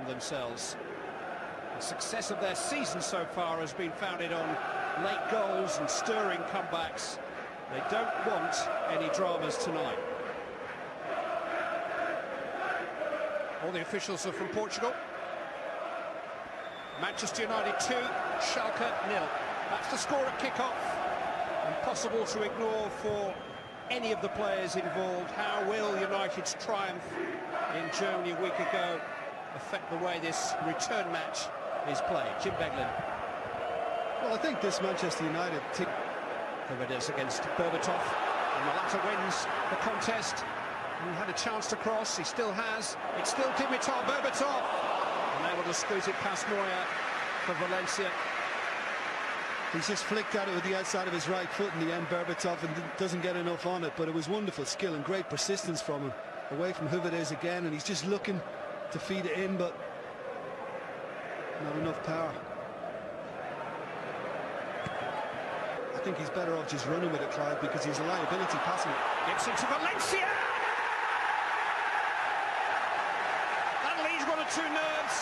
themselves. The success of their season so far has been founded on late goals and stirring comebacks. They don't want any dramas tonight. All the officials are from Portugal. Manchester United 2, Schalke 0. That's the score at kick-off. Impossible to ignore for any of the players involved. How will United's triumph in Germany a week ago affect the way this return match is played? Jim Beglin. Well, I think this Manchester United team... Here it is against Berbatov, and the latter wins the contest. He had a chance to cross, he still has. It's still Dimitar Berbatov, and able to squeeze it past Neuer for Valencia. He's just flicked at it with the outside of his right foot in the end, Berbatov, and doesn't get enough on it, but it was wonderful skill and great persistence from him. Away from who it is again, and he's just looking to feed it in, but not enough power. I think he's better off just running with it, Clive, because he's a liability passing it. Gibson to Valencia! That leaves one or two nerves.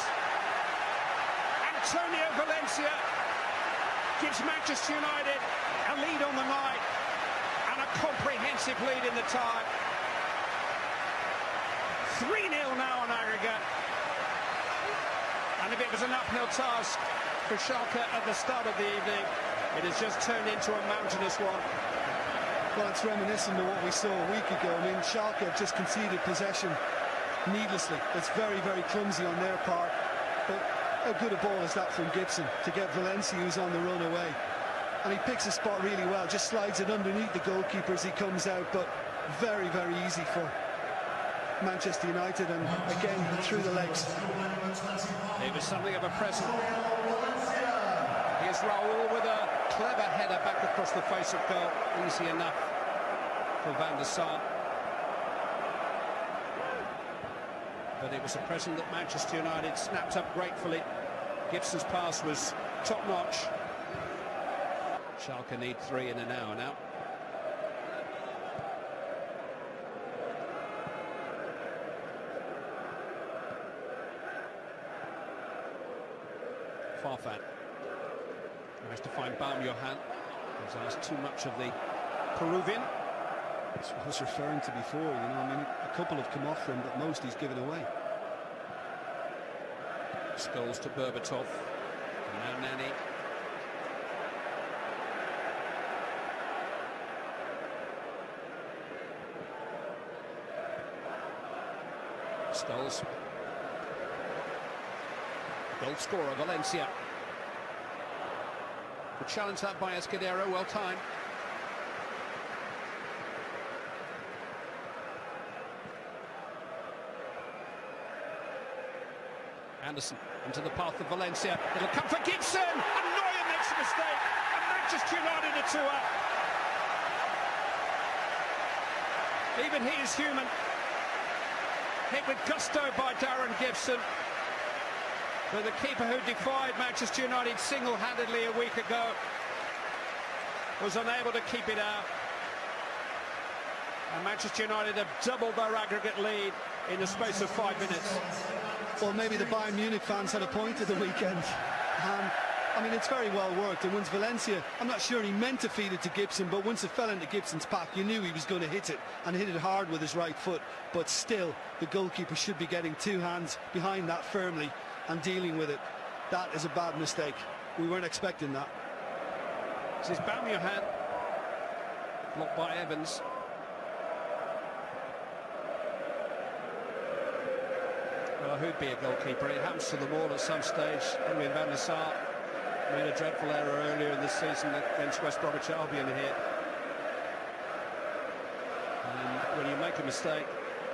Antonio Valencia gives Manchester United a lead on the night and a comprehensive lead in the tie. 3-0 now on aggregate. And if it was an uphill task for Schalke at the start of the evening, it has just turned into a mountainous one. Well, it's reminiscent of what we saw a week ago. I mean, Schalke have just conceded possession needlessly. It's very, very clumsy on their part. But how good a ball is that from Gibson to get Valencia, who's on the run away. And he picks a spot really well, just slides it underneath the goalkeeper as he comes out. But very, very easy for Manchester United, and again through the legs. It was something of a present. Here's Raul with a clever header back across the face of goal. Easy enough for Van der Sar. But it was a present that Manchester United snapped up gratefully. Gibson's pass was top-notch. Schalke need 3 in an hour now. Farfan tries to find Baumjohann. He's asked too much of the Peruvian. That's what I was referring to before, you know. I mean, a couple have come off for him, but most he's given away. Scholes to Berbatov. And now Nani. Scholes. Goal scorer, Valencia. Good challenge that by Escudero, well timed. Anderson into the path of Valencia. It'll come for Gibson, and Neuer makes a mistake, and Manchester United are 2 up. Even he is human. Hit with gusto by Darren Gibson. But the keeper who defied Manchester United single-handedly a week ago was unable to keep it out. And Manchester United have doubled their aggregate lead in the space of 5 minutes. Well, maybe the Bayern Munich fans had a point at the weekend. I mean, it's very well worked. And once Valencia, I'm not sure he meant to feed it to Gibson, but once it fell into Gibson's pack, you knew he was going to hit it, and hit it hard with his right foot. But still, the goalkeeper should be getting 2 hands behind that firmly and dealing with it. That is a bad mistake. We weren't expecting that. This is Baumjohann, blocked by Evans. Well, who'd be a goalkeeper? It happens to them all at some stage. Henry Van der Sar made a dreadful error earlier in this season against West Bromwich Albion here. And when you make a mistake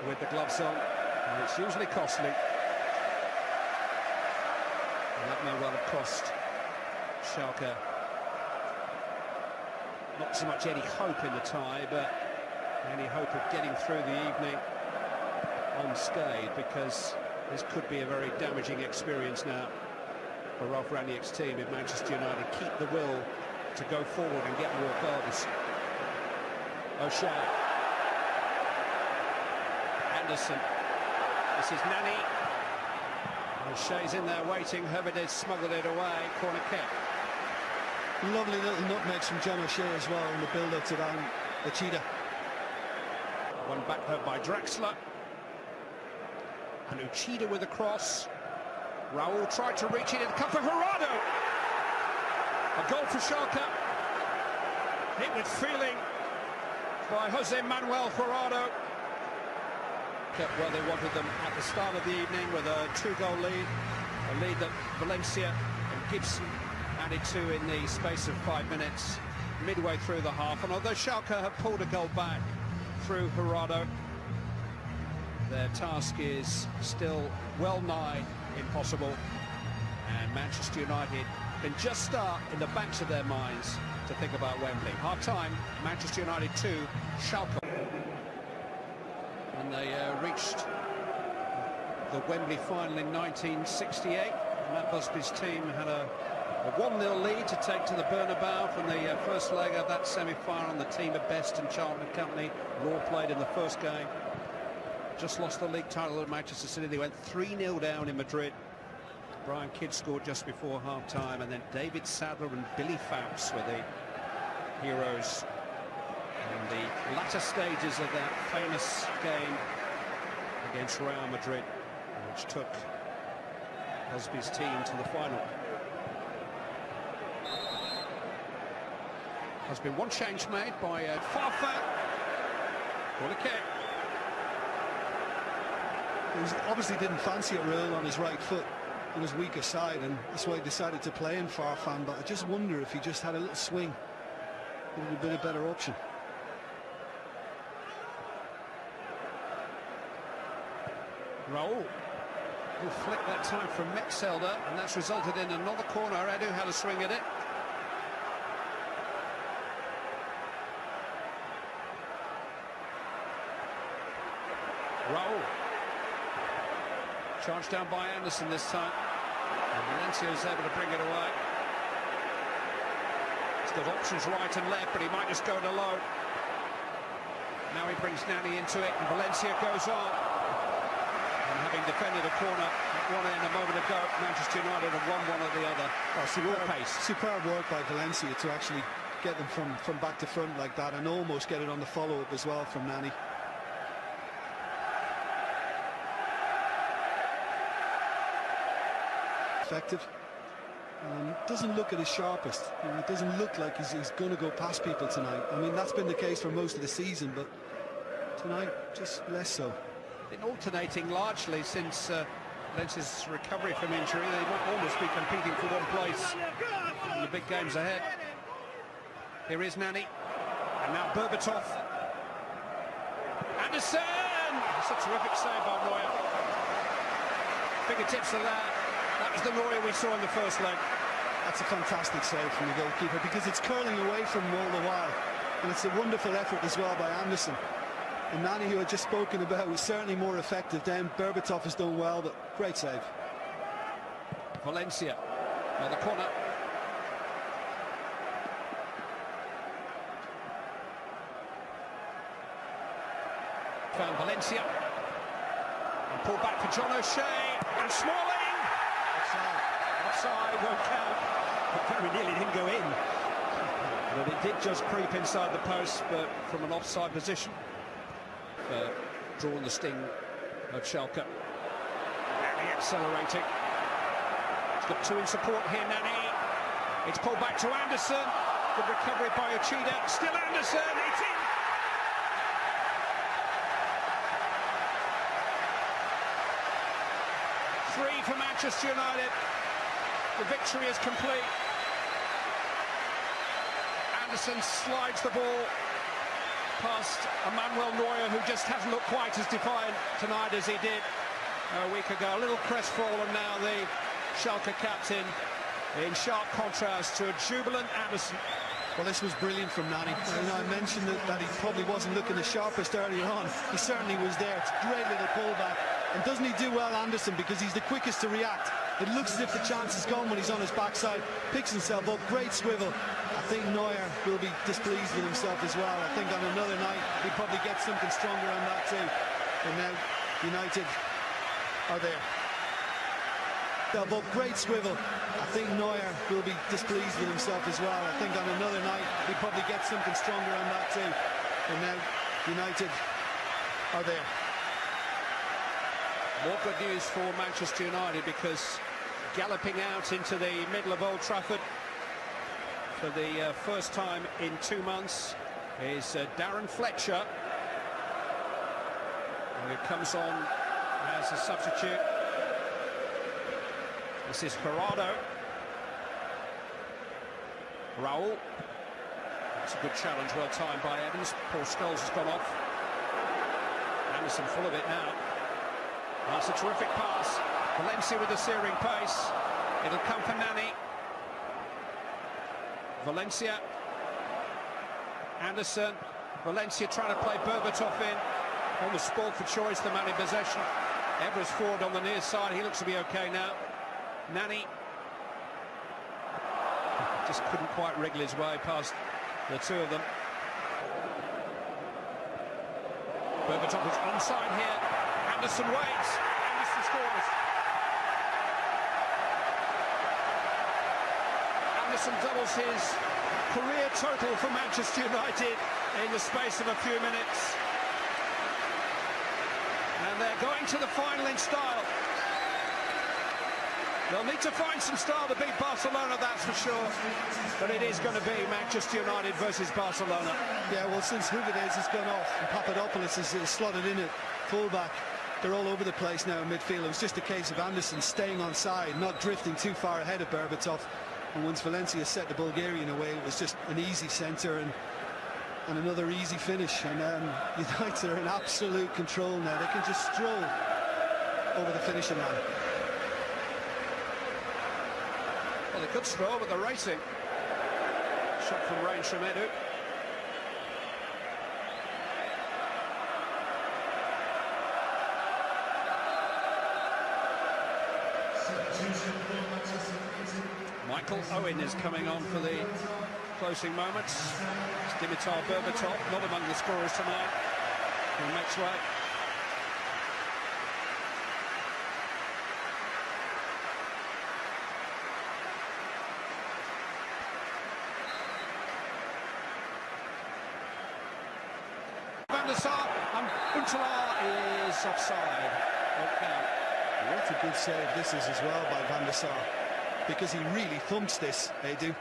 with the gloves on, it's usually costly. And that may well have cost Schalke not so much any hope in the tie, but any hope of getting through the evening unscathed, because this could be a very damaging experience now for Ralph Rangnick's team if Manchester United keep the will to go forward and get more goals. O'Shea. Anderson. This is Nani. Shea's in there waiting. Herbert smuggled it away. Corner kick. Lovely little nutmegs from John O'Shea as well in the build-up to that. The cheetah. One back hurt by Draxler. And Uchida with a cross. Raul tried to reach it in the cup of Gerardo. A goal for Schalke. Hit with feeling by Jose Manuel Gerardo. Where they wanted them at the start of the evening with a 2-goal lead. A lead that Valencia and Gibson added to in the space of 5 minutes midway through the half. And although Schalke have pulled a goal back through Gerardo, their task is still well nigh impossible. And Manchester United can just start in the backs of their minds to think about Wembley. Half-time, Manchester United 2, Schalke. And they reached the Wembley final in 1968. And Matt Busby's team had a 1-0 lead to take to the Bernabeu from the first leg of that semi-final. The team at best and Charlton and Company all played in the first game. Just lost the league title at Manchester City. They went 3-0 down in Madrid. Brian Kidd scored just before half-time, and then David Sadler and Billy Fouts were the heroes in the latter stages of that famous game against Real Madrid, which took Busby's team to the final. Has been one change made by Farfan. Corner kick. He obviously didn't fancy it real on his right foot. It was weaker side, and that's why he decided to play in Farfan. But I just wonder if he just had a little swing, it would have been a better option. Raul will flick that time from Metzelder, and that's resulted in another corner. Edu had a swing at it. Raul. Charged down by Anderson this time. And Valencia is able to bring it away. He's got options right and left, but he might just go to low. Now he brings Nani into it, and Valencia goes on. And having defended a corner at one end a moment ago, Manchester United have won one or the other. Superb work by Valencia to actually get them from back to front like that, and almost get it on the follow-up as well from Nani. Effective. Doesn't look at his sharpest. It doesn't look like he's going to go past people tonight. I mean, that's been the case for most of the season, but tonight just less so. Been alternating largely since Valencia's recovery from injury. They might almost be competing for one place in the big games ahead. Here is Nani, and now Berbatov. Anderson! It's a terrific save by Neuer. Fingertips of that. That was the Neuer we saw in the first leg. That's a fantastic save from the goalkeeper, because it's curling away from him all the while. And it's a wonderful effort as well by Anderson. And Nani, who I just spoken about, was certainly more effective then. Berbatov has done well, but great save. Valencia, now the corner. Found Valencia. And pulled back for John O'Shea. And Smalling! Offside won't count. It very nearly didn't go in. But it did just creep inside the post, but from an offside position. Drawing the sting of Schalke. Nani accelerating. He's got two in support here, Nani. It's pulled back to Anderson. Good recovery by Uchida. Still Anderson. It's in. Three for Manchester United. The victory is complete. Anderson slides the ball past Manuel Neuer, who just hasn't looked quite as defiant tonight as he did a week ago. A little crestfallen now, the Schalke captain, in sharp contrast to a jubilant Anderson. Well, this was brilliant from Nani. I mentioned that he probably wasn't looking the sharpest earlier on. He certainly was there. It's a great little pullback. And doesn't he do well, Anderson, because he's the quickest to react. It looks as if the chance is gone when he's on his backside. Picks himself up, great swivel. I think Neuer will be displeased with himself as well. I think on another night he'd probably get something stronger on that too. And now United are there. They'll both great swivel. I think Neuer will be displeased with himself as well. I think on another night he probably gets something stronger on that too. And now United are there. More good news for Manchester United, because galloping out into the middle of Old Trafford for the first time in 2 months is Darren Fletcher, who comes on as a substitute. This is Gerardo. Raul. It's a good challenge, well timed by Evans. Paul Scholes has gone off. Anderson full of it now. That's a terrific pass. Valencia with the searing pace. It'll come for Nani. Valencia. Anderson. Valencia trying to play Berbatov in. Almost spoiled for choice, the man in possession. Evers forward on the near side. He looks to be okay now. Nani. Just couldn't quite wriggle his way past the two of them. Berbatov is onside here. Anderson waits. Anderson scores. Anderson doubles his career total for Manchester United in the space of a few minutes. And they're going to the final in style. They'll need to find some style to beat Barcelona, that's for sure. But it is going to be Manchester United versus Barcelona. Yeah, well, since Hugues has gone off and Papadopoulos is slotted in at fullback, they're all over the place now in midfield. It was just a case of Anderson staying on side, not drifting too far ahead of Berbatov. And once Valencia set the Bulgarian away, it was just an easy centre and another easy finish. And United are in absolute control now. They can just stroll over the finishing line. Well, they could stroll, but they're racing. Shot from range from Edu. Michael Owen is coming on for the closing moments. It's Dimitar Berbatov, not among the scorers tonight. He makes way. Van der Sar, and Huntelaar is offside. Okay. What a good save this is as well by Van der Sar, because he really thumps this, Edu.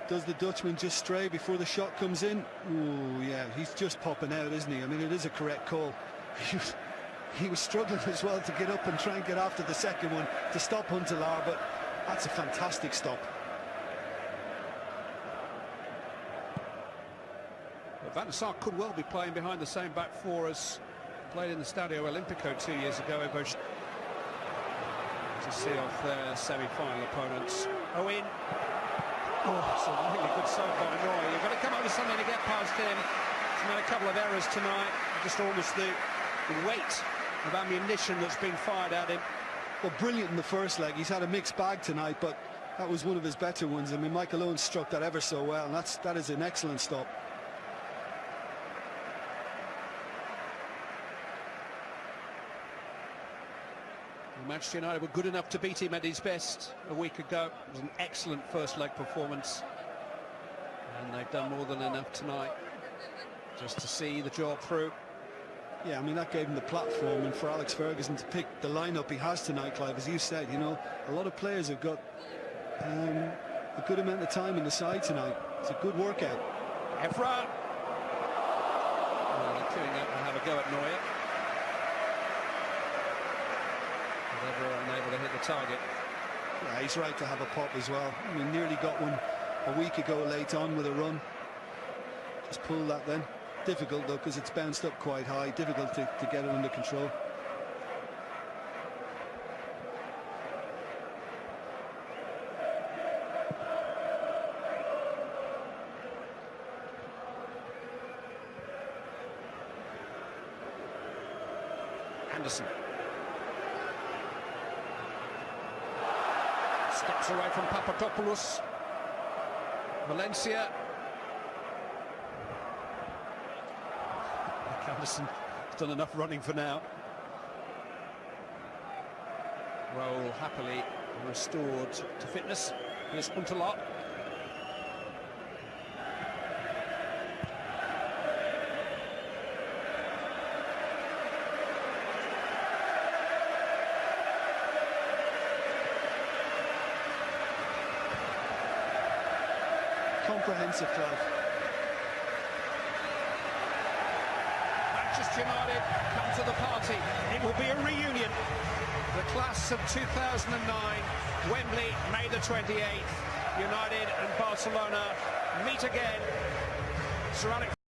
Does the Dutchman just stray before the shot comes in? Ooh, yeah, he's just popping out, isn't he? I mean, it is a correct call. He was struggling as well to get up and try and get after the second one to stop Huntelaar, but that's a fantastic stop. Van der Sar could well be playing behind the same back four as played in the Stadio Olimpico 2 years ago. To see off their semi-final opponents. Owen. Oh, it's a really good save by Neuer. You've got to come up with something to get past him. He's made a couple of errors tonight. Just almost the weight of ammunition that's been fired at him. Well, brilliant in the first leg. He's had a mixed bag tonight, but that was one of his better ones. I mean, Michael Owen struck that ever so well, and that is an excellent stop. Manchester United were good enough to beat him at his best a week ago. It was an excellent first leg performance, and they've done more than enough tonight just to see the job through. Yeah, I mean, that gave him the platform, and for Alex Ferguson to pick the lineup he has tonight, Clive, as you said, you know, a lot of players have got a good amount of time in the side tonight. It's a good workout. Evra. Well, they're queuing up and have a go at Neuer. Never unable to hit the target. Yeah, he's right to have a pop as well. I mean, nearly got one a week ago late on with a run. Just pull that then. Difficult though, because it's bounced up quite high. Difficult to get it under control. Anderson. Steps away from Papadopoulos. Valencia. Anderson has done enough running for now. Raul happily restored to fitness. Here's Huntelaar. Comprehensive, Clive. Manchester United come to the party. It will be a reunion. The class of 2009, Wembley, May the 28th. United and Barcelona meet again. Sir Alex